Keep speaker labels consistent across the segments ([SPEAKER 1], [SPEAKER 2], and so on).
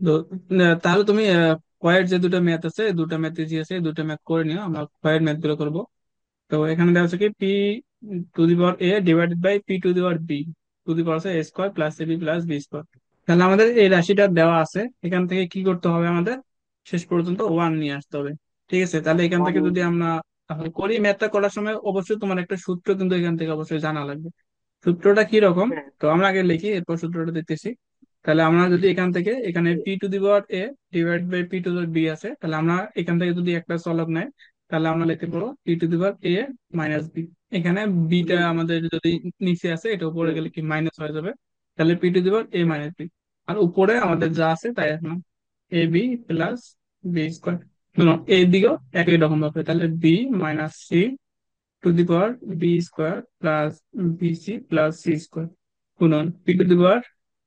[SPEAKER 1] তো, তাহলে তুমি কয়ের যে দুটো ম্যাথ আছে, দুটো ম্যাথ ইজি আছে, দুটো ম্যাথ করে নিও, আমরা কয়ের ম্যাথ গুলো করবো। তো এখানে দেওয়া আছে কি P to the power A divided by P to the power B to the power A square plus A B plus B square. তাহলে আমাদের এই রাশিটা দেওয়া আছে, এখান থেকে কি করতে হবে আমাদের, শেষ পর্যন্ত ওয়ান নিয়ে আসতে হবে। ঠিক আছে, তাহলে এখান থেকে যদি আমরা তাহলে করি, ম্যাথটা করার সময় অবশ্যই তোমার একটা সূত্র কিন্তু এখান থেকে অবশ্যই জানা লাগবে। সূত্রটা কি রকম,
[SPEAKER 2] হ্যাঁ।
[SPEAKER 1] তো আমরা আগে লিখি, এরপর সূত্রটা দেখতেছি। তাহলে আমরা যদি এখান থেকে এখানে P to the power A divide by P to the B আছে, তাহলে আমরা এখান থেকে যদি একটা চলক নেয়, তাহলে আমরা লিখতে পারবো P to the power A minus B. এখানে বিটা
[SPEAKER 2] হুম,
[SPEAKER 1] আমাদের যদি নিচে আছে, এটা উপরে
[SPEAKER 2] হুম,
[SPEAKER 1] গেলে কি মাইনাস হয়ে যাবে। তাহলে পি টু দি পাওয়ার এ
[SPEAKER 2] হ্যাঁ,
[SPEAKER 1] মাইনাস বি। আর উপরে আমাদের যা আছে তাই রাখলাম, A B plus B square. এই দিকেও একই রকম ভাবে, তাহলে B minus C to the power B square plus B C plus C square গুণন P to the power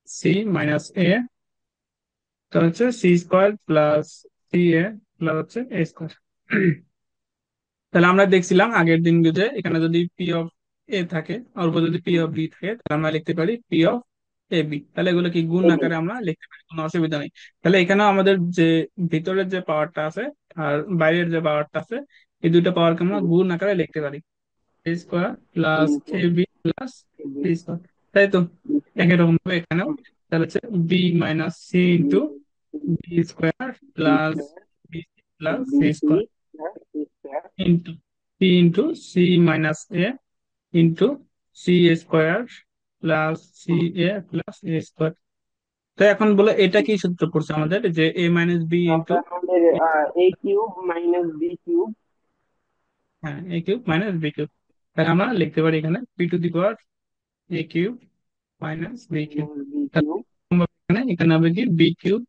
[SPEAKER 1] C minus A, তাহলে হচ্ছে C square plus C A plus হচ্ছে এ স্কোয়ার। তাহলে আমরা দেখছিলাম আগের দিন যে এখানে যদি পি অফ এ থাকে আর উপর যদি পি অফ বি থাকে, তাহলে আমরা লিখতে পারি পি অফ এ বি। তাহলে এগুলো কি গুণ
[SPEAKER 2] এই যে,
[SPEAKER 1] আকারে আমরা লিখতে পারি, কোনো অসুবিধা নেই। তাহলে এখানে আমাদের যে ভিতরের যে পাওয়ারটা আছে আর বাইরের যে পাওয়ারটা আছে, এই দুইটা পাওয়ারকে আমরা
[SPEAKER 2] হুম,
[SPEAKER 1] গুণ আকারে লিখতে পারি, এ স্কোয়ার প্লাস
[SPEAKER 2] তিনশো
[SPEAKER 1] A B plus
[SPEAKER 2] KG,
[SPEAKER 1] B square. তাই তো, একই রকম ভাবে এখানেও।
[SPEAKER 2] হুম,
[SPEAKER 1] তাহলে হচ্ছে B minus C
[SPEAKER 2] B,
[SPEAKER 1] into B square
[SPEAKER 2] B
[SPEAKER 1] plus
[SPEAKER 2] square,
[SPEAKER 1] B plus
[SPEAKER 2] B
[SPEAKER 1] C
[SPEAKER 2] C
[SPEAKER 1] square
[SPEAKER 2] plus C square,
[SPEAKER 1] into C into C minus A into C square plus C
[SPEAKER 2] hmm.
[SPEAKER 1] A plus A square. তো এখন বলে এটা কি সূত্র পড়ছে আমাদের, যে a minus b into,
[SPEAKER 2] তারপর আমাদের a cube minus b cube
[SPEAKER 1] হ্যাঁ a cube minus b cube. তাহলে আমরা লিখতে পারি এখানে P to the power a cube minus b cube.
[SPEAKER 2] Minus b cube,
[SPEAKER 1] এখানে এখানে হবে কি b cube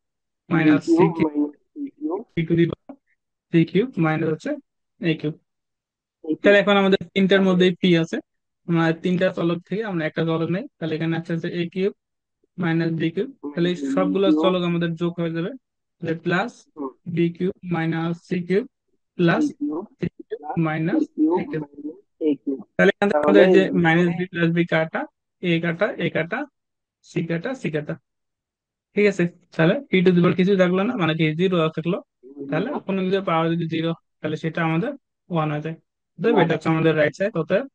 [SPEAKER 2] b
[SPEAKER 1] minus C
[SPEAKER 2] cube
[SPEAKER 1] cube
[SPEAKER 2] minus C cube,
[SPEAKER 1] p to the power c cube minus হচ্ছে এ কিউব।
[SPEAKER 2] এ
[SPEAKER 1] তাহলে
[SPEAKER 2] cube.
[SPEAKER 1] এখন আমাদের তিনটার
[SPEAKER 2] তাহলে
[SPEAKER 1] মধ্যেই পি আছে, আমরা তিনটা চলক থেকে আমরা একটা চলক নেই, তাহলে এখানে আছে হচ্ছে a cube minus b cube. তাহলে এই
[SPEAKER 2] মাইনাস বি
[SPEAKER 1] সবগুলো
[SPEAKER 2] কিউব,
[SPEAKER 1] চলক আমাদের যোগ হয়ে যাবে, তাহলে plus
[SPEAKER 2] hmm,
[SPEAKER 1] B cube minus C cube
[SPEAKER 2] B
[SPEAKER 1] plus
[SPEAKER 2] cube
[SPEAKER 1] C cube
[SPEAKER 2] plus C
[SPEAKER 1] minus
[SPEAKER 2] cube
[SPEAKER 1] A cube.
[SPEAKER 2] Minus A cube.
[SPEAKER 1] তাহলে এখান থেকে
[SPEAKER 2] তাহলে
[SPEAKER 1] আমাদের এই যে মাইনাস
[SPEAKER 2] ভিতরে
[SPEAKER 1] বি প্লাস বি কাটা, এ কাটা এ কাটা, সি কাটা সি কাটা, ঠিক আছে। তাহলে পি টু দি পাওয়ার কিছু থাকলো না, মানে কি জিরো থাকলো। তাহলে
[SPEAKER 2] জিরো,
[SPEAKER 1] কোনো কিছু পাওয়ার যদি জিরো, তাহলে সেটা আমাদের ওয়ান হয়ে যায়। অতএব
[SPEAKER 2] ওয়ান।
[SPEAKER 1] এটা হচ্ছে আমাদের রাইট সাইড, অতএব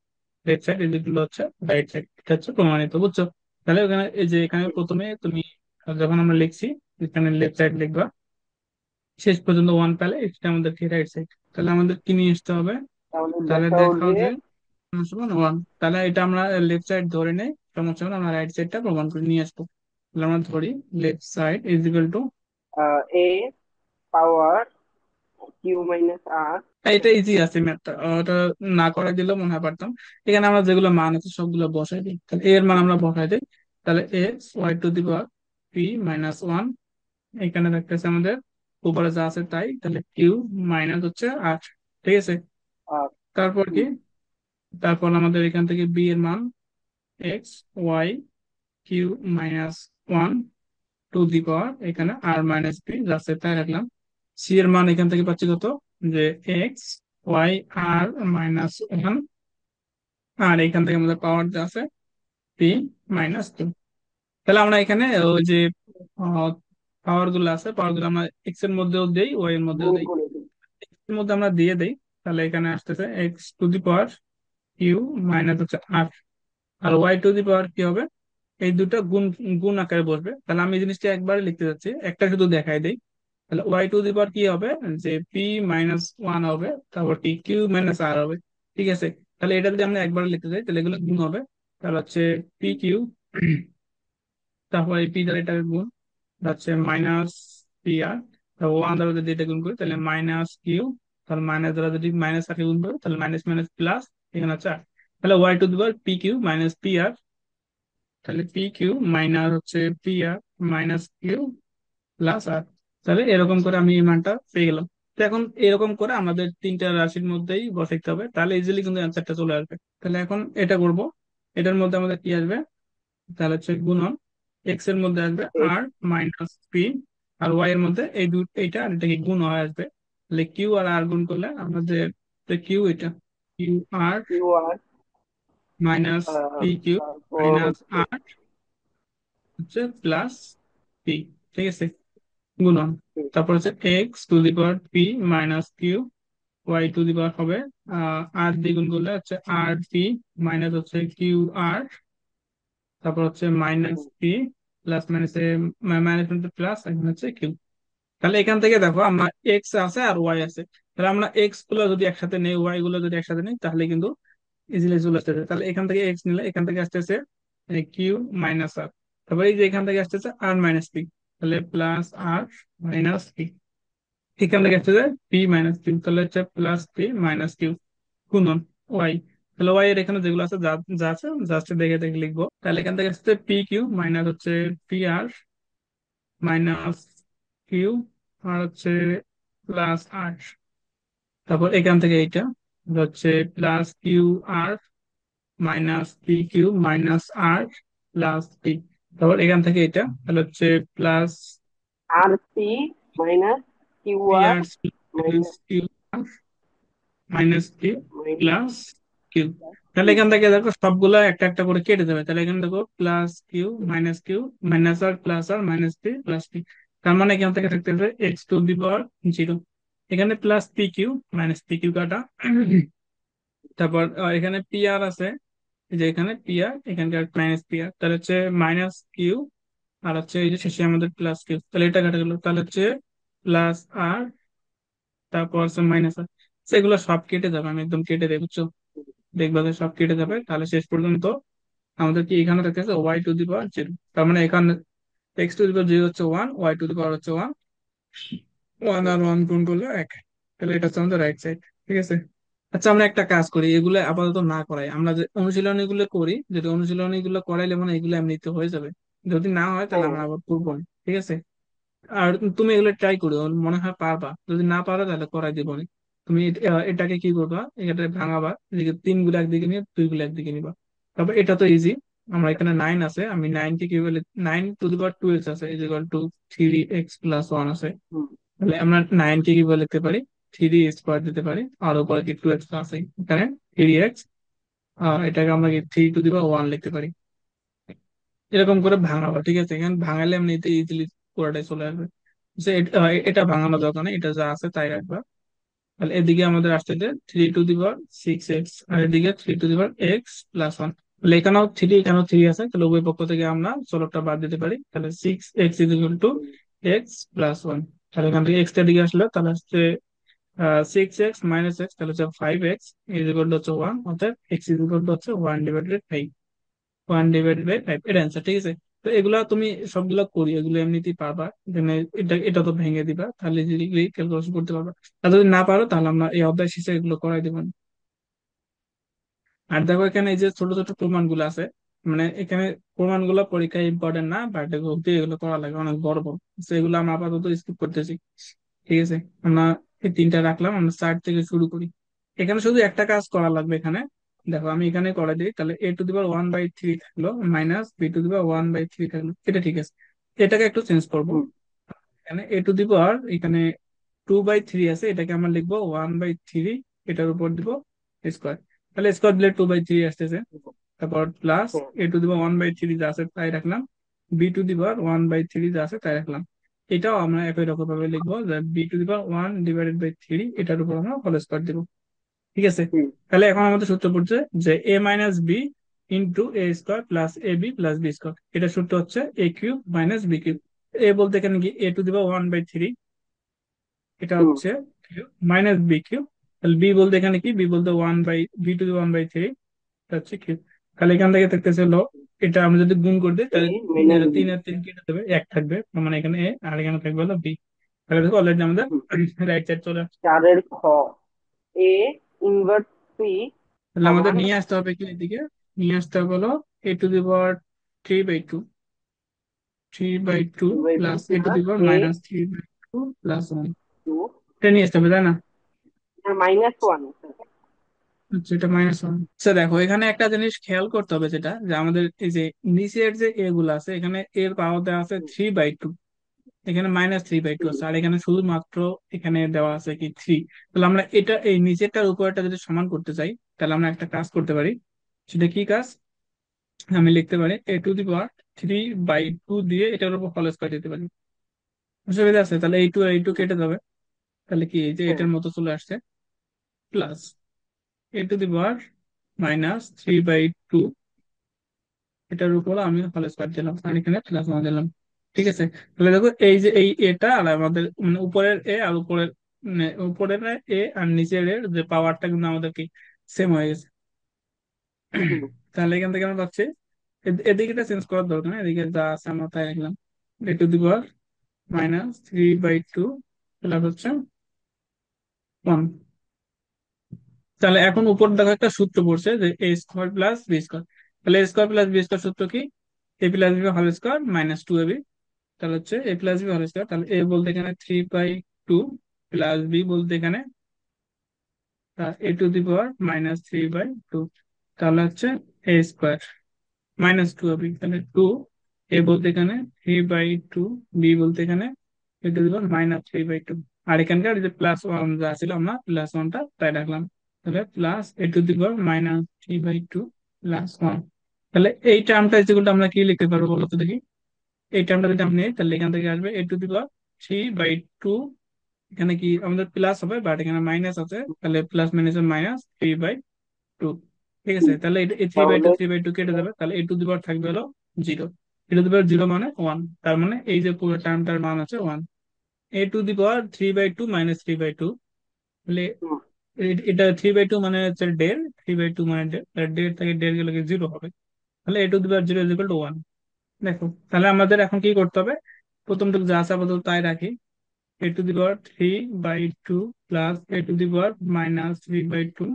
[SPEAKER 1] লেফট সাইড ইজিক্যাল হচ্ছে রাইট সাইড, এটা হচ্ছে প্রমাণিত, বুঝছো। তাহলে ওখানে এই যে এখানে প্রথমে তুমি যখন আমরা লিখছি, এখানে লেফট সাইড লিখবা, শেষ পর্যন্ত ওয়ান পেলে এটা আমাদের কি রাইট সাইড। তাহলে আমাদের কি নিয়ে আসতে হবে,
[SPEAKER 2] তাহলে
[SPEAKER 1] তাহলে
[SPEAKER 2] দেখাও
[SPEAKER 1] দেখাও
[SPEAKER 2] যে
[SPEAKER 1] যে সমান ওয়ান। তাহলে এটা আমরা লেফট সাইড ধরে নেই, সমস্যা হলে আমরা রাইট সাইডটা প্রমাণ করে নিয়ে আসবো। তাহলে আমরা ধরি left side is equal to,
[SPEAKER 2] A power Q minus R,
[SPEAKER 1] এটা ইজি আছে ম্যাথটা, ওটা না করে দিলেও মনে হয় পারতাম। এখানে আমরা যেগুলো মান আছে সবগুলো বসাই দিই, তাহলে এর মান আমরা বসাই দিই। তাহলে x y to the power P minus one, এখানে থাকতেছে আমাদের উপরে যা আছে তাই, তাহলে কিউ মাইনাস হচ্ছে আট, ঠিক আছে।
[SPEAKER 2] আর
[SPEAKER 1] তারপর কি, তারপর আমাদের এখান থেকে বি এর মান X Y Q minus one to the power এখানে আর মাইনাস বি যা আছে তাই রাখলাম। সি এর মান এখান থেকে পাচ্ছি কত, যে এক্স ওয়াই আর মাইনাস ওয়ান, আর এখান থেকে আমাদের পাওয়ার যা আছে পি মাইনাস টু। তাহলে আমরা এখানে ওই যে পাওয়ার গুলো আছে, পাওয়ার গুলো আমরা এক্স এর মধ্যেও দেই ওয়াই এর মধ্যেও
[SPEAKER 2] গুণ
[SPEAKER 1] দেই,
[SPEAKER 2] করে দিই।
[SPEAKER 1] এর মধ্যে আমরা দিয়ে দেই। তাহলে এখানে আসতেছে x to the power Q minus হচ্ছে আর, আর ওয়াই টু দি পাওয়ার কি হবে, এই দুটো গুণ গুণ আকারে বসবে। তাহলে আমি এই জিনিসটা একবারে লিখতে যাচ্ছি, একটা শুধু দেখাই দেই। তাহলে ওয়াই টু দি পাওয়ার কি হবে, যে পি মাইনাস ওয়ান হবে, তারপর কি কিউ মাইনাস আর হবে, ঠিক আছে। তাহলে এটা যদি আমরা একবারে লিখতে যাই, তাহলে এগুলো গুণ হবে। তাহলে হচ্ছে পি কিউ, তারপর এই পি দ্বারা এটা গুণ, হচ্ছে মাইনাস পি আর, তারপর ওয়ান দ্বারা যদি এটা গুণ করি তাহলে মাইনাস কিউ, তাহলে মাইনাস দ্বারা যদি মাইনাস আর গুণ করি তাহলে মাইনাস মাইনাস প্লাস, এখানে হচ্ছে আর। তাহলে Y to the power P Q minus P R, তাহলে পি কিউ মাইনাস হচ্ছে P R minus Q plus R. তাহলে এরকম করে আমি এই মানটা পেয়ে গেলাম। তো এখন এরকম করে আমাদের তিনটা রাশির মধ্যেই বসাইতে হবে, তাহলে ইজিলি কিন্তু অ্যান্সারটা চলে আসবে। তাহলে এখন এটা করব, এটার মধ্যে আমাদের কি আসবে, তাহলে হচ্ছে গুণন, এক্স এর মধ্যে আসবে
[SPEAKER 2] এক্স
[SPEAKER 1] আর মাইনাস পি, আর ওয়াই এর মধ্যে এই এইটা আর এটা কি গুণ হয়ে আসবে। তাহলে কিউ আর আর গুণ করলে আমাদের কিউ, এটা Q R
[SPEAKER 2] Q R,
[SPEAKER 1] minus P Q
[SPEAKER 2] তারপর
[SPEAKER 1] মাইনাস
[SPEAKER 2] হচ্ছে
[SPEAKER 1] আর হচ্ছে প্লাস পি, ঠিক আছে। গুণন,
[SPEAKER 2] হুম,
[SPEAKER 1] তারপর হচ্ছে X to the power P minus Q Y to the power হবে আর দ্বিগুণ করলে হচ্ছে আর পি মাইনাস হচ্ছে কিউ আর, তারপর হচ্ছে minus
[SPEAKER 2] hmm,
[SPEAKER 1] P plus minus minus plus এখানে হচ্ছে কিউ। তাহলে এখান থেকে দেখো আমরা এক্স আছে আর ওয়াই আছে, তাহলে আমরা এক্স গুলো যদি একসাথে নেই ওয়াই গুলো যদি একসাথে নেই তাহলে কিন্তু ইজিলি চলে আসতেছে। তাহলে এখান থেকে এক্স নিলে এখান থেকে আসতেছে কিউ মাইনাস আর, তারপরে এই যে এখান থেকে আসতেছে আর মাইনাস পি, তাহলে প্লাস আর মাইনাস পি, এখান থেকে আসতেছে পি মাইনাস কিউ, তাহলে হচ্ছে প্লাস পি মাইনাস কিউ গুণন ওয়াই। তাহলে ওয়াই এর এখানে যেগুলো আছে যা যা আছে জাস্ট দেখে দেখে লিখবো। তাহলে এখান থেকে আসছে পি কিউ মাইনাস হচ্ছে P R minus Q R হচ্ছে প্লাস আর, তারপর এখান থেকে এইটা হচ্ছে plus Q R minus P Q minus R plus P, তারপর এখান থেকে এটা তাহলে হচ্ছে plus
[SPEAKER 2] R P minus Q
[SPEAKER 1] P
[SPEAKER 2] R
[SPEAKER 1] R minus
[SPEAKER 2] minus
[SPEAKER 1] Q minus Q
[SPEAKER 2] minus
[SPEAKER 1] plus Q. তাহলে এখান থেকে দেখো সবগুলা একটা একটা করে কেটে দেবে, তাহলে এখানে দেখো plus Q minus R plus R minus P plus P, তার মানে এখান থেকে থাকতে হবে X to the power zero, এখানে plus P Q minus P Q কাটা তারপর এখানে পি আর আছে, এই যে এখানে পি আর এখানকার মাইনাস পি আর, তাহলে হচ্ছে মাইনাস কিউ আর হচ্ছে এই যে শেষে আমাদের প্লাস কিউ, তাহলে এটা কাটা গেল, তাহলে হচ্ছে প্লাস আর তারপর হচ্ছে মাইনাস আর, সেগুলো সব কেটে যাবে, আমি একদম কেটে দেবো বুঝছো, দেখবা যে সব কেটে যাবে, তাহলে শেষ পর্যন্ত আমাদের কি এখানে থাকতেছে y to the power zero, তার মানে এখানে x to the power zero হচ্ছে one, y to the power হচ্ছে ওয়ান, ওয়ান আর ওয়ান গুণ করলে এক, তাহলে এটা হচ্ছে আমাদের রাইট সাইড। ঠিক আছে, আচ্ছা আমরা একটা কাজ করি, এগুলো আপাতত না করাই, আমরা যে অনুশীলনী গুলো করি, যদি অনুশীলনী গুলো করাইলে মানে এগুলো এমনিতে হয়ে যাবে, যদি না হয় তাহলে
[SPEAKER 2] হ্যাঁ।
[SPEAKER 1] আমরা আবার করবো না। ঠিক আছে, আর তুমি এগুলো ট্রাই করো, মনে হয় পারবা, যদি না পারো তাহলে করাই দিব না। তুমি এটাকে কি করবা, এটা ভাঙাবা, এদিকে তিন গুলো একদিকে নিয়ে দুই গুলো একদিকে নিবা, তবে এটা তো ইজি। আমরা এখানে নাইন আছে, আমি নাইন কে কি বলে, nine to the power two X আছে is equal to three X plus one আছে,
[SPEAKER 2] হুম,
[SPEAKER 1] তাহলে আমরা নাইন কে কি বলে লিখতে পারি, থ্রি স্কোয়ার দিতে পারি, আর উপরে কি টু এক্স আছে এখানে থ্রি এক্স, আর এটাকে আমরা কি three to the power one লিখতে পারি, এরকম করে ভাঙাবো। ঠিক আছে, এখানে ভাঙালে এমনিতে ইজিলি পুরোটাই চলে আসবে। যে এটা ভাঙানো দরকার নেই, এটা যা আছে তাই রাখবা। তাহলে এদিকে আমাদের আসছে যে three to the power six X আর এদিকে three to the power X plus one, তাহলে এখানেও থ্রি এখানেও থ্রি আছে, তাহলে উভয় পক্ষ থেকে আমরা ষোলোটা বাদ দিতে পারি, তাহলে six x is equal two
[SPEAKER 2] hmm,
[SPEAKER 1] x plus one, তাহলে এখান থেকে এক্স এর দিকে আসলে তাহলে হচ্ছে সিক্স এক্স মাইনাস এক্স, তাহলে হচ্ছে five x is equal to হচ্ছে ওয়ান, অর্থাৎ এক্স ইজ ইকুয়াল টু হচ্ছে one divided five, one divided by five এর অ্যান্সার। ঠিক আছে, তো এগুলা তুমি সবগুলা করি, এগুলো এমনিতেই পারবা, এখানে এটা এটা তো ভেঙে দিবা, তাহলে যদি ক্যালকুলেশন করতে পারবা, আর যদি না পারো তাহলে আমরা এই অধ্যায় শেষে এগুলো করাই দেবো। আর দেখো এখানে এই যে ছোট ছোট প্রমাণগুলো আছে, মানে এখানে প্রমাণগুলো পরীক্ষায় ইম্পর্টেন্ট না, বাট এগুলো করা লাগে অনেক বড় বড়, তো এগুলো আমরা আপাতত স্কিপ করতেছি। ঠিক আছে, আমরা এই তিনটা রাখলাম, আমরা চার থেকে শুরু করি। এখানে শুধু একটা কাজ করা লাগবে, এখানে দেখো আমি এখানে করে দিই, তাহলে A to the power one by three থাকলো minus B to the power one by three থাকলো, এটা ঠিক আছে, এটাকে একটু চেঞ্জ করবো।
[SPEAKER 2] হুম,
[SPEAKER 1] এখানে এ টু দি পাওয়ার এখানে টু বাই থ্রি আছে, এটাকে আমরা লিখবো ওয়ান বাই থ্রি, এটার উপর দিব স্কোয়ার, তাহলে স্কোয়ার দিলে টু বাই থ্রি আসতেছে, তারপর প্লাস
[SPEAKER 2] হ্যাঁ,
[SPEAKER 1] a to the power one by three যা আছে তাই রাখলাম, b to the power one by three যা আছে তাই রাখলাম, এটাও আমরা একই রকম ভাবে লিখবো যে b to the power one divided by three, এটার উপর আমরা হোল স্কোয়ার দিব। ঠিক আছে,
[SPEAKER 2] হুম,
[SPEAKER 1] তাহলে এখন আমাদের সূত্র পড়ছে যে a minus b into a square plus A B plus B square, এটা সূত্র হচ্ছে a cube minus b cube. A বলতে এখানে কি a to the power one by three, এটা
[SPEAKER 2] হুম,
[SPEAKER 1] হচ্ছে কিউব মাইনাস বি কিউব, তাহলে বি বলতে এখানে কি, বি বলতে one by b to the one by three, এটা হচ্ছে কিউব। তাহলে এখান থেকে থাকতেছে লো, এটা আমরা যদি গুণ করে দিই
[SPEAKER 2] এ
[SPEAKER 1] তাহলে
[SPEAKER 2] মাইনাস বি।
[SPEAKER 1] তিন আর তিন কেটে দেবে, এক থাকবে, তার মানে এখানে এ আর এখানে থাকবে হলো বি, তাহলে দেখো অলরেডি আমাদের
[SPEAKER 2] হুম,
[SPEAKER 1] রাইট সাইড চলে আসছে।
[SPEAKER 2] চারের খ, এ ইনভার্স পি
[SPEAKER 1] তাহলে আমাদের
[SPEAKER 2] সমান
[SPEAKER 1] নিয়ে আসতে হবে কি এদিকে, নিয়ে আসতে হবে হলো a to the power three by two, three by two
[SPEAKER 2] two by two
[SPEAKER 1] plus a to the
[SPEAKER 2] plus
[SPEAKER 1] power
[SPEAKER 2] A
[SPEAKER 1] minus three by two plus one,
[SPEAKER 2] two
[SPEAKER 1] এটা নিয়ে আসতে হবে তাই না?
[SPEAKER 2] Minus one.
[SPEAKER 1] আচ্ছা এটা মাইনাস ওয়ান। আচ্ছা দেখো এখানে একটা জিনিস খেয়াল করতে হবে, যেটা যে আমাদের এই যে নিচের যে এ গুলো আছে, এখানে এর পাওয়ার দেওয়া আছে থ্রি বাই টু, এখানে মাইনাস থ্রি বাই টু
[SPEAKER 2] হুম,
[SPEAKER 1] আছে, আর এখানে শুধুমাত্র এখানে দেওয়া আছে কি থ্রি, তাহলে আমরা এটা এই নিচেরটার উপরটা যদি সমান করতে চাই তাহলে আমরা একটা কাজ করতে পারি, সেটা কি কাজ, আমি লিখতে পারি a to the power three by two দিয়ে এটার উপর হোল স্কয়ার দিতে পারি, অসুবিধা আছে? তাহলে এই টু আর এই টু কেটে যাবে। তাহলে কি, এই যে
[SPEAKER 2] হ্যাঁ।
[SPEAKER 1] এটার মতো চলে আসছে, প্লাস a⁻³ এটার উপর আমি হোল স্কয়ার দিলাম, আর এখানে প্লাস 1 দিলাম। ঠিক আছে। তাহলে দেখো এই যে এই এটা আর আমাদের মানে উপরের এ আর উপরের, মানে উপরের এ আর নিচের এর যে পাওয়ারটা কিন্তু আমাদের কি সেম হয়ে গেছে।
[SPEAKER 2] হুম।
[SPEAKER 1] তাহলে এখান থেকে আমরা পাচ্ছি, এদিকে এটা চেঞ্জ করার দরকার নেই, এদিকে যা আছে আমরা তাই রাখলাম। a⁻³ প্লাস হচ্ছে 1। তাহলে এখন উপর দেখো একটা সূত্র পড়ছে যে a² + b²। তাহলে a² + b² সূত্র কি? a+b² whole square -2ab। তাহলে হচ্ছে a+b² তাহলে a বলতে এখানে 3/2 প্লাস b বলতে এখানে a⁻³ তাহলে হচ্ছে a² -2ab। তাহলে 2 a বলতে এখানে 3/2, b বলতে এখানে a⁻³ আর এখানকার যে প্লাস ওয়ান যা ছিল আমরা প্লাস ওয়ানটা তাই রাখলাম। তাহলে প্লাস a⁻³ প্লাস ওয়ান। তাহলে এই টার্মটা যেগুলো আমরা কি লিখতে পারবো বলো তো দেখি। এই টার্মটা যদি আমি নিই তাহলে এখান থেকে আসবে a⁻³ এখানে কি আমাদের প্লাস হবে, বাট এখানে মাইনাস আছে, তাহলে প্লাস মাইনাস -3/2। ঠিক আছে।
[SPEAKER 2] হুম।
[SPEAKER 1] তাহলে এই থ্রি বাই টু
[SPEAKER 2] তাহলে
[SPEAKER 1] 3/2 কেটে যাবে, তাহলে a⁻³ থাকবে হলো 0। a⁻0 মানে 1, তার মানে এই যে পুরো টার্মটার মান আছে 1। a⁻³ -3/2 তাহলে
[SPEAKER 2] হুম,
[SPEAKER 1] এটা 3/2 মানে হচ্ছে 1.5, 3/2 মানে 1.5 থেকে 1.5 গেলে 0 হবে। তাহলে a⁻0 = 1। দেখো তাহলে আমাদের এখন কি করতে হবে, প্রথমটুকু যা আছে আপাতত তাই রাখি। a⁻³ plus a⁻³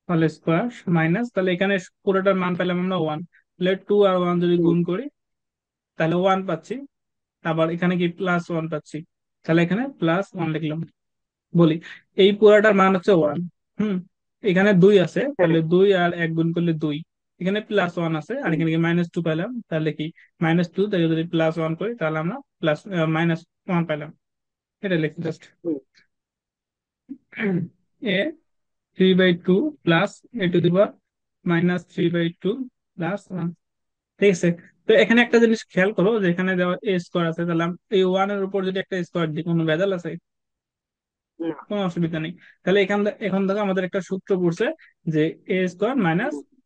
[SPEAKER 1] whole square minus, তাহলে এখানে পুরোটার মান পেলাম আমরা 1। তাহলে 2 আর 1 যদি
[SPEAKER 2] হুম,
[SPEAKER 1] গুণ করি তাহলে 1 পাচ্ছি, আবার এখানে কি প্লাস 1 পাচ্ছি, তাহলে এখানে প্লাস 1 লিখলাম। বলি এই পুরাটার মান হচ্ছে 1। হুম। এখানে 2 আছে,
[SPEAKER 2] হ্যাঁ।
[SPEAKER 1] তাহলে 2 আর 1 গুণ করলে 2। এখানে প্লাস 1 আছে আর
[SPEAKER 2] হুম,
[SPEAKER 1] এখানে কি -2 পেলাম, তাহলে কি -2 থেকে যদি প্লাস 1 করি তাহলে আমরা প্লাস -1 পেলাম। এটা লিখি জাস্ট
[SPEAKER 2] হুম,
[SPEAKER 1] a⁻³ প্লাস a⁻³ প্লাস 1। ঠিক আছে। তো এখানে একটা জিনিস খেয়াল করো যে এখানে দেওয়া a² আছে, তাহলে এই 1 এর উপর যদি একটা স্কোয়ার দিই কোনো ভেজাল আছে?
[SPEAKER 2] না।
[SPEAKER 1] কোনো অসুবিধা নেই। তাহলে এখন থেকে আমাদের একটা সূত্র পড়ছে যে a²
[SPEAKER 2] হুম,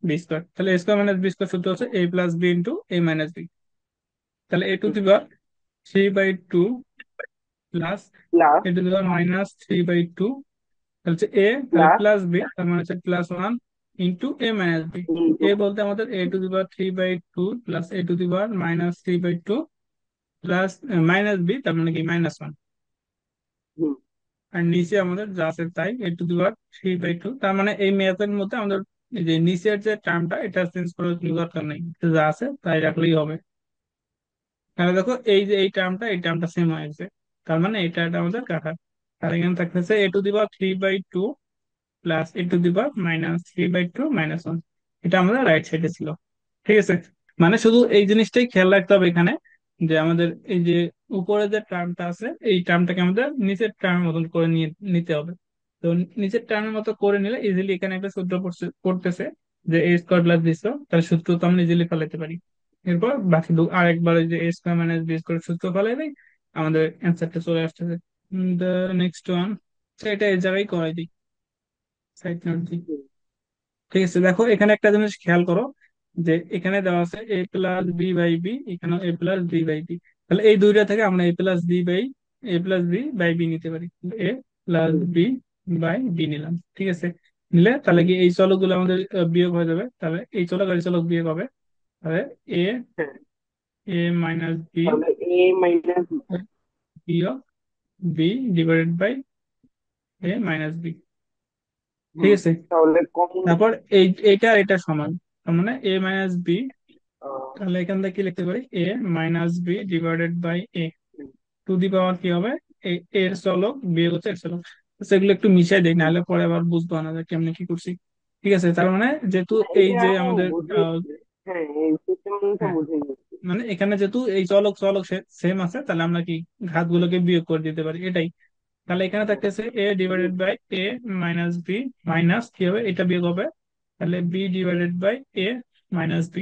[SPEAKER 1] b²। তাহলে a² - b² সূত্র হচ্ছে a+b * a-b। তাহলে a⁻³ প্লাস
[SPEAKER 2] প্লাস
[SPEAKER 1] a⁻³ তাহলে হচ্ছে a, তাহলে
[SPEAKER 2] প্লাস
[SPEAKER 1] প্লাস বি তার মানে হচ্ছে +1 ইন্টু a-b।
[SPEAKER 2] ইন্টু।
[SPEAKER 1] a বলতে আমাদের a⁻³ plus a⁻³ plus minus B তার মানে কি -1।
[SPEAKER 2] হুম,
[SPEAKER 1] আর নিচে আমাদের যা আছে তাই a⁻³ তার মানে এই ম্যাথের মধ্যে আমাদের এই যে নিচের যে টার্মটা এটা চেঞ্জ করার কোনো দরকার নেই, তো যা আছে তাই রাখলেই হবে। তাহলে দেখো এই যে এই টার্মটা সেম হয়ে গেছে, তার মানে এটা আমাদের কাটা। আর এখানে থাকতেছে a⁻³ প্লাস a⁻³ - 1। এটা আমাদের রাইট সাইডে ছিল। ঠিক আছে। মানে শুধু এই জিনিসটাই খেয়াল রাখতে হবে এখানে, যে আমাদের এই যে উপরে যে টার্মটা আছে এই টার্মটাকে আমাদের নিচের টার্মের মতন করে নিয়ে নিতে হবে। তো নিচের টার্মের মতো করে নিলে ইজিলি এখানে একটা সূত্র পড়তেছে যে a² + b², তার সূত্র তো আমরা ইজিলি ফেলাইতে পারি। এরপর বাকি আরেকবার ওই যে a² - b² সূত্র ফেলাই দিই, আমাদের অ্যান্সারটা চলে আসতেছে। নেক্সট ওয়ান, এটা এই জায়গায় করাই দিই, সাইড নোট দিই।
[SPEAKER 2] হুম,
[SPEAKER 1] ঠিক আছে। দেখো এখানে একটা জিনিস খেয়াল করো যে এখানে দেওয়া আছে a+b/b, এখানে a+b/b। তাহলে এই দুইটা থেকে আমরা a+b/b নিতে পারি।
[SPEAKER 2] হুম,
[SPEAKER 1] a+b/b নিলাম। ঠিক আছে। নিলে তাহলে কি এই চলকগুলো আমাদের বিয়োগ হয়ে যাবে, তাহলে এই চলক আর এই চলক বিয়োগ হবে। তাহলে a
[SPEAKER 2] হ্যাঁ।
[SPEAKER 1] a-b
[SPEAKER 2] তাহলে এ মাইনাস।
[SPEAKER 1] বিয়োগ b / a-b। ঠিক
[SPEAKER 2] হুম।
[SPEAKER 1] আছে।
[SPEAKER 2] তাহলে কমন।
[SPEAKER 1] তারপর এইটা আর এটা সমান, তার মানে a-b।
[SPEAKER 2] আহ,
[SPEAKER 1] তাহলে এখান থেকে কি লিখতে পারি, a-b/a টু দি পাওয়ার কি হবে, এর চলক বিয়োগ হচ্ছে এর চলক। তো সেগুলো একটু মিশাই দেই,
[SPEAKER 2] হুম।
[SPEAKER 1] নাহলে পরে আবার বুঝবো না যে কেমনে কি করছি। ঠিক আছে। তার মানে যেহেতু
[SPEAKER 2] না,
[SPEAKER 1] এই
[SPEAKER 2] এটা
[SPEAKER 1] যে
[SPEAKER 2] আমি
[SPEAKER 1] আমাদের
[SPEAKER 2] বুঝে গেছি। হ্যাঁ, এই সিস্টেমটা
[SPEAKER 1] হ্যাঁ,
[SPEAKER 2] বুঝে গেছি।
[SPEAKER 1] মানে এখানে যেহেতু এই চলক চলক সেম আছে, তাহলে আমরা কি ঘাতগুলোকে বিয়োগ করে দিতে পারি এটাই। তাহলে এখানে
[SPEAKER 2] হ্যাঁ।
[SPEAKER 1] থাকতেছে a/a - b মাইনাস কি হবে, এটা বিয়োগ হবে, তাহলে b/a - b।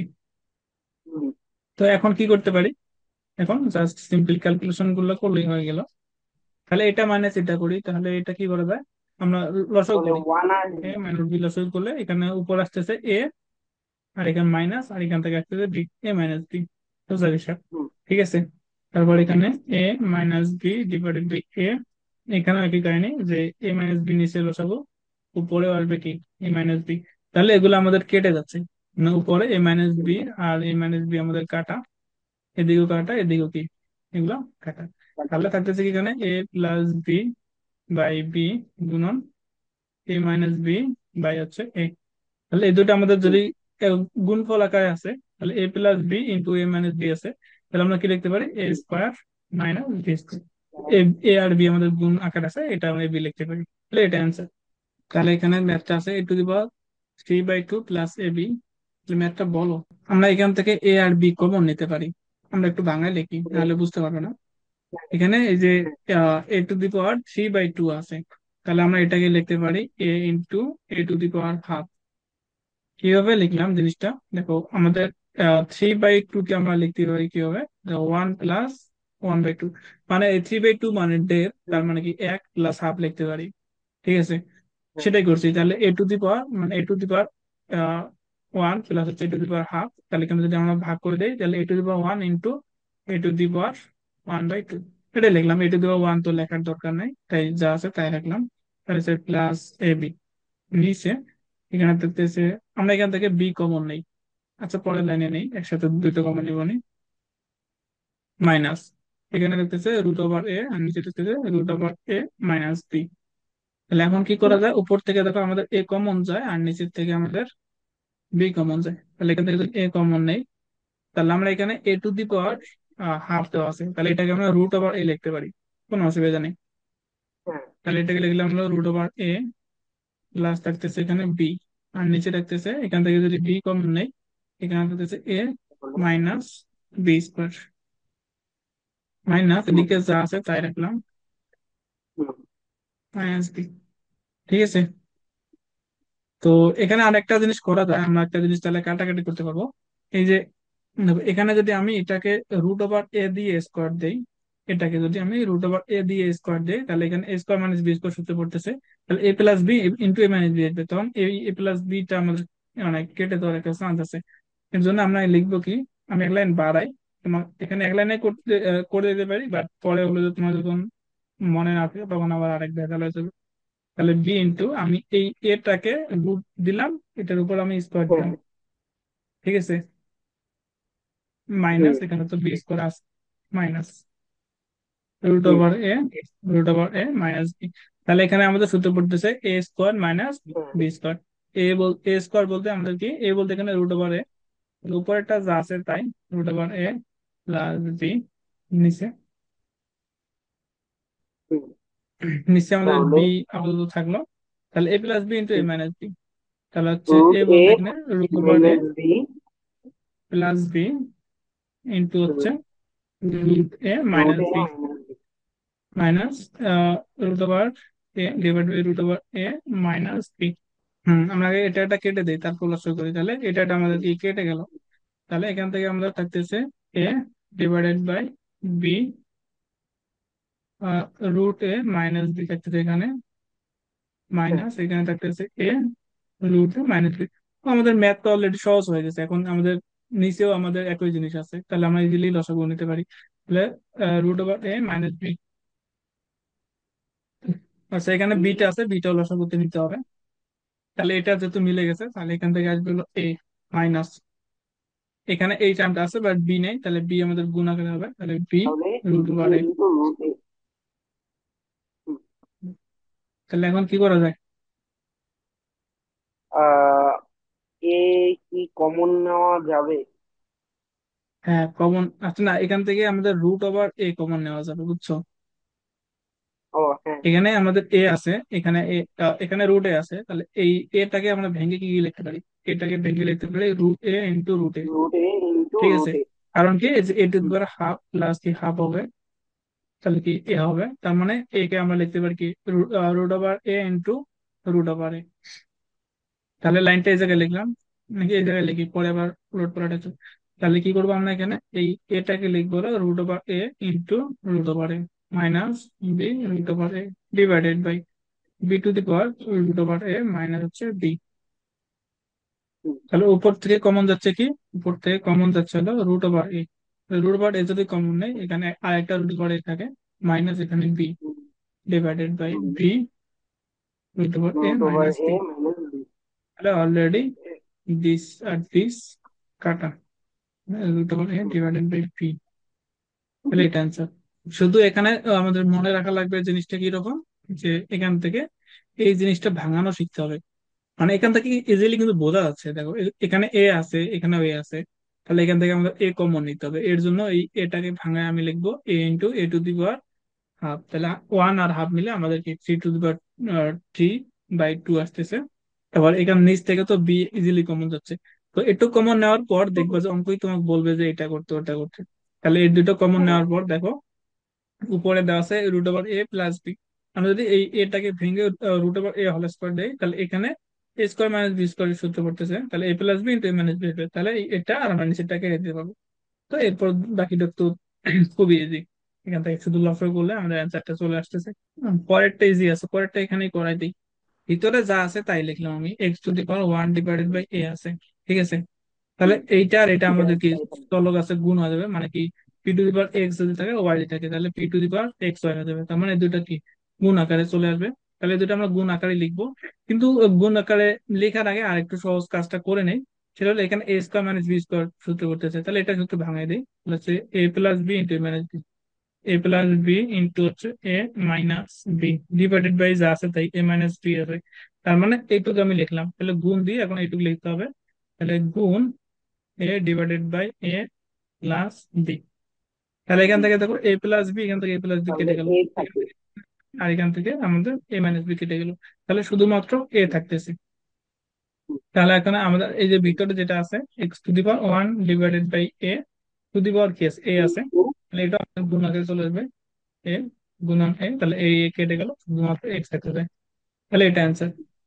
[SPEAKER 2] হুম।
[SPEAKER 1] তো এখন কি করতে পারি, এখন জাস্ট সিম্পল ক্যালকুলেশন গুলো করলেই হয়ে গেল। তাহলে এটা মাইনাস এটা করি, তাহলে এটা কি করা যায়, আমরা লসাগু
[SPEAKER 2] তাহলে
[SPEAKER 1] করি।
[SPEAKER 2] ওয়ান
[SPEAKER 1] এ
[SPEAKER 2] আসবে।
[SPEAKER 1] মাইনাস বি লসাগু করলে এখানে উপর আসতেছে এ, আর এখানে মাইনাস, আর এখান থেকে আসতেছে বি, এ মাইনাস বি, সোজা হিসাব।
[SPEAKER 2] হুম।
[SPEAKER 1] ঠিক আছে, তারপর
[SPEAKER 2] হুম।
[SPEAKER 1] এখানে এ মাইনাস বি ডিভাইডেড বাই এ, এখানে একই কাহিনী যে এ মাইনাস বি নিচে বসাবো, উপরে আসবে কি এ মাইনাস বি। তাহলে এগুলো আমাদের কেটে যাচ্ছে, মানে উপরে এ মাইনাস
[SPEAKER 2] হুম।
[SPEAKER 1] বি আর এ মাইনাস বি আমাদের কাটা, এদিকেও কাটা এদিকেও কি এগুলো কাটা। তাহলে থাকতেছে কি এখানে এ প্লাস বি বাই বি গুণন এ মাইনাস বি বাই হচ্ছে এ। তাহলে এই দুটো আমাদের
[SPEAKER 2] হুম।
[SPEAKER 1] যদি গুণফল আকারে আছে, তাহলে a plus b into a minus b আছে, তাহলে আমরা কি লিখতে পারি a
[SPEAKER 2] hmm.
[SPEAKER 1] Square minus b square. A, a আর বি আমাদের গুণ আকার আছে, এটা আমরা বি লিখতে পারি, তাহলে এটা অ্যান্সার। তাহলে এখানে ম্যাথটা আছে a to the power 3/2 plus A b. ম্যাথটা বলো। আমরা এখান থেকে এ আর বি কমন নিতে পারি, আমরা একটু বাংলায় লিখি
[SPEAKER 2] হুম।
[SPEAKER 1] নাহলে বুঝতে পারবে না। এখানে এই যে
[SPEAKER 2] হুম।
[SPEAKER 1] a টু দি পাওয়ার 3/2 আছে, তাহলে আমরা এটাকে লিখতে পারি a into a to the power half. কিভাবে লিখলাম জিনিসটা দেখো, আমাদের 3/2 কে আমরা লিখতে পারি কিভাবে, 1 প্লাস 1/2, মানে 3/2 মানে দেড়, তার
[SPEAKER 2] হুম।
[SPEAKER 1] মানে কি এক প্লাস হাফ লিখতে পারি। ঠিক আছে,
[SPEAKER 2] হুম।
[SPEAKER 1] সেটাই করছি। তাহলে এ টু দি পাওয়ার মানে a to the power 1 plus হচ্ছে a to the power half, তাহলে এখানে যদি আমরা ভাগ করে দিই তাহলে a to the power 1 into a to the power 1/2, এটাই লিখলাম। a টু দি পাওয়ার 1 তো লেখার দরকার নাই, তাই যা আছে তাই রাখলাম। তাহলে প্লাস এ বি নিচে, এখানে দেখতেছে আমরা এখান থেকে বি কমন নেই। আচ্ছা পরের লাইনে নেই, একসাথে দুটো কমন নিব নি, মাইনাস, এখানে দেখতেছে রুট ওভার এ আর নিচে দেখতেছে root over a minus b. তাহলে এখন কি করা যায়, উপর থেকে দেখো আমাদের এ কমন যায় আর নিচের থেকে আমাদের বি কমন যায়, তাহলে এখান থেকে এ কমন নেই, তাহলে আমরা এখানে a to the power half দেওয়া আছে, তাহলে এটাকে আমরা রুট ওভার এ লিখতে পারি, কোনো অসুবিধা নেই।
[SPEAKER 2] হ্যাঁ।
[SPEAKER 1] তাহলে এটাকে লিখলাম আমরা রুট ওভার এ, প্লাস থাকতেছে এখানে বি, আর নিচে রাখতেছে এখান থেকে যদি বি কমন নেই, এখানে থাকতেছে এ
[SPEAKER 2] তাহলে
[SPEAKER 1] মাইনাস বি স্কোয়ার, মাইনাস
[SPEAKER 2] হুম।
[SPEAKER 1] এদিকে যা আছে তাই রাখলাম,
[SPEAKER 2] হুম।
[SPEAKER 1] Minus B. ঠিক আছে, তো এখানে আরেকটা জিনিস করা যায়, আমরা একটা জিনিস তাহলে কাটাকাটি করতে পারবো। এই যে দেখো, এখানে যদি আমি এটাকে রুট ওভার এ দিয়ে স্কোয়ার দেই, এটাকে যদি আমি রুট ওভার এ দিয়ে স্কোয়ার দেই, তাহলে এখানে a square minus b square সূত্রে পড়তেছে, তাহলে a plus b into a minus B আসবে, তখন এই এ প্লাস বিটা আমাদের মানে কেটে দেওয়ার একটা চান্স আছে। এর জন্য আমরা লিখবো কি, আমি এক লাইন বাড়াই, তোমার এখানে এক লাইনে করতে করে দিতে পারি, বাট পরে হলো যে তোমার যখন মনে না থাকে তখন আবার আরেক ভেজাল হয়ে যাবে। তাহলে বি ইন্টু আমি এই এটাকে রুট দিলাম, এটার উপর আমি স্কোয়ার
[SPEAKER 2] হ্যাঁ।
[SPEAKER 1] দিলাম। ঠিক আছে,
[SPEAKER 2] হুম।
[SPEAKER 1] মাইনাস এখানে তো বি স্কোয়ার আছে, minus root
[SPEAKER 2] hmm.
[SPEAKER 1] Over a, root over a minus b. তাহলে এখানে আমাদের সূত্র পড়তেছে এ স্কোয়ার মাইনাস
[SPEAKER 2] হ্যাঁ।
[SPEAKER 1] B square. এ স্কোয়ার বলতে আমাদের কি, এ বলতে এখানে রুট ওভার এ, উপরেরটা যা আছে তাই, root over a plus b, নিচে
[SPEAKER 2] হুম।
[SPEAKER 1] নিচে আমাদের
[SPEAKER 2] তাহলে
[SPEAKER 1] বি আপাতত থাকলো। তাহলে a plus b into a minus b, তাহলে হচ্ছে
[SPEAKER 2] রুট
[SPEAKER 1] এ
[SPEAKER 2] এ
[SPEAKER 1] বলতে এখানে root over a
[SPEAKER 2] minus b.
[SPEAKER 1] Plus b into
[SPEAKER 2] hmm.
[SPEAKER 1] হচ্ছে root a
[SPEAKER 2] root
[SPEAKER 1] minus
[SPEAKER 2] a
[SPEAKER 1] b
[SPEAKER 2] minus b.
[SPEAKER 1] Minus root over a divide by root over a minus b. আমরা আগে এটা এটা কেটে দিই তারপর লসাগু করি, তাহলে এটা আমাদের কি কেটে গেল। তাহলে এখান থেকে আমাদের থাকতেছে a divided by b root a minus b থাকতেছে এখানে,
[SPEAKER 2] হ্যাঁ।
[SPEAKER 1] মাইনাস এখানে থাকতেছে a root a minus b. আমাদের ম্যাথ তো অলরেডি সহজ হয়ে গেছে, এখন আমাদের নিচেও আমাদের একই জিনিস আছে, তাহলে আমরা ইজিলি লসাগু নিতে পারি। তাহলে root over a minus B, আচ্ছা এখানে
[SPEAKER 2] বি।
[SPEAKER 1] বিটা আছে, বিটা লসাগুতে নিতে হবে। তাহলে এটা যেহেতু মিলে গেছে, তাহলে এখান থেকে আসবে হলো এ মাইনাস, এখানে এই টার্মটা আছে বাট বি নেই, তাহলে বি আমাদের গুণ আকারে হবে, তাহলে বি
[SPEAKER 2] তাহলে
[SPEAKER 1] root
[SPEAKER 2] be
[SPEAKER 1] over a.
[SPEAKER 2] Into root এ।
[SPEAKER 1] তাহলে এখন কি করা যায়,
[SPEAKER 2] আহ এ কি কমন নেওয়া যাবে?
[SPEAKER 1] হ্যাঁ কমন, আচ্ছা না এখান থেকে আমাদের রুট ওভার এ কমন নেওয়া যাবে, বুঝছো।
[SPEAKER 2] ও হ্যাঁ।
[SPEAKER 1] এখানে আমাদের এ আছে, এখানে এ, এখানে রুট এ আছে, তাহলে এই এটাকে আমরা ভেঙে কি কি লিখতে পারি, এটাকে ভেঙে লিখতে পারি root a into root a.
[SPEAKER 2] Root a into
[SPEAKER 1] ঠিক আছে,
[SPEAKER 2] রুট এ।
[SPEAKER 1] কারণ কি এই যে a to the power half plus কি হাফ হবে, তাহলে কি এ হবে, তার মানে এ কে আমরা লিখতে পারি কি root over a into root over এ। তাহলে লাইনটা এই জায়গায় লিখলাম নাকি এই জায়গায় লিখি, পরে আবার উলট পালট আছে। তাহলে কি করবো আমরা এখানে এই এটাকে লিখবো root over a into root over a minus b root over a divided by b to the power root over a minus হচ্ছে বি।
[SPEAKER 2] হুম,
[SPEAKER 1] তাহলে উপর থেকে কমন যাচ্ছে কি, উপর থেকে কমন যাচ্ছে হলো root over a. Root over এ যদি কমন নেই এখানে আরেকটা রুট ওভার এ থাকে মাইনাস এখানে b
[SPEAKER 2] hmm,
[SPEAKER 1] divided by
[SPEAKER 2] hmm.
[SPEAKER 1] B root over a
[SPEAKER 2] root over
[SPEAKER 1] minus
[SPEAKER 2] a
[SPEAKER 1] b.
[SPEAKER 2] Minus b.
[SPEAKER 1] তাহলে অলরেডি দিস আর দিস কাটা, root over a divided by b. তাহলে এটা অ্যান্সার। শুধু এখানে আমাদের মনে রাখা লাগবে জিনিসটা কি রকম, যে এখান থেকে এই জিনিসটা ভাঙানো শিখতে হবে। মানে এখান থেকে ইজিলি কিন্তু বোঝা যাচ্ছে, দেখো এখানে এ আছে এখানেও এ আছে, তাহলে এখান থেকে আমাদের এ কমন নিতে হবে। এর জন্য এই এটাকে ভাঙায় আমি লিখবো a into a to the power half. তাহলে ওয়ান আর হাফ মিলে আমাদেরকে three to the power three by two আসতেছে। এবার এখান নিচ থেকে তো বি ইজিলি কমন যাচ্ছে, তো একটু কমন নেওয়ার পর দেখবা যে অঙ্কই তোমাকে বলবে যে এটা করতে ওটা করতে। তাহলে এই দুটো কমন নেওয়ার পর দেখো উপরে দেওয়া আছে root over a plus B. আমরা যদি এই এটাকে ভেঙে রুট ওভার এ হোল স্কোয়ার দেই তাহলে এখানে a square minus b square সূত্র পড়তেছে, তাহলে a plus b into a minus B হবে। তাহলে এটা আর আমরা নিচেরটাকে রেখে দিতে পারবো। তো এরপর বাকিটা তো খুবই ইজি, এখান থেকে শুধু লসাগু করলে আমাদের অ্যান্সারটা চলে আসতেছে। পরেরটা ইজি আছে, পরেরটা এখানেই করাই দিই। ভিতরে যা আছে তাই লিখলাম আমি, x to the power one divided by a আছে, ঠিক আছে। তাহলে এইটা আর এটা
[SPEAKER 2] ठीक है
[SPEAKER 1] আমাদের কি
[SPEAKER 2] सही था।
[SPEAKER 1] চলক আছে গুণ হয়ে যাবে, মানে কি P to the power x যদি থাকে ওয়াই যদি থাকে তাহলে p to the power x y হয়ে যাবে, তার মানে এই দুইটা কি গুণ আকারে চলে আসবে। তাহলে এই দুটো আমরা গুণ আকারে লিখবো। কিন্তু গুণ আকারে লেখার আগে আরেকটু সহজ কাজটা করে নেই, সেটা হলো এখানে a square minus b square সূত্র করতেছে, তাহলে এটা সূত্র ভাঙাই দিই। তাহলে হচ্ছে a plus b into minus b, a plus b into হচ্ছে a minus b divided by যা আছে তাই এ মাইনাস বি আছে। তার মানে এইটুকু আমি লিখলাম, তাহলে গুণ দিয়ে এখন এইটুকু লিখতে হবে। তাহলে গুণ a divided by a plus b. তাহলে এখান থেকে দেখো এ প্লাস বি, এখান থেকে এ প্লাস বি কেটে
[SPEAKER 2] हमने
[SPEAKER 1] গেল,
[SPEAKER 2] एक था।
[SPEAKER 1] আর এখান থেকে আমাদের এ মাইনাস বি কেটে গেল। তাহলে শুধুমাত্র এ থাকতেছে। তাহলে এখন আমাদের এই যে ভিতরে যেটা আছে x to the power one divided by a to the power case a আছে,
[SPEAKER 2] इंटू
[SPEAKER 1] তাহলে এটা আমাদের গুণ আকারে চলে আসবে এ গুণন এ, তাহলে এ কেটে গেল শুধুমাত্র এক্স থাকতে যায়। তাহলে এটা অ্যান্সার।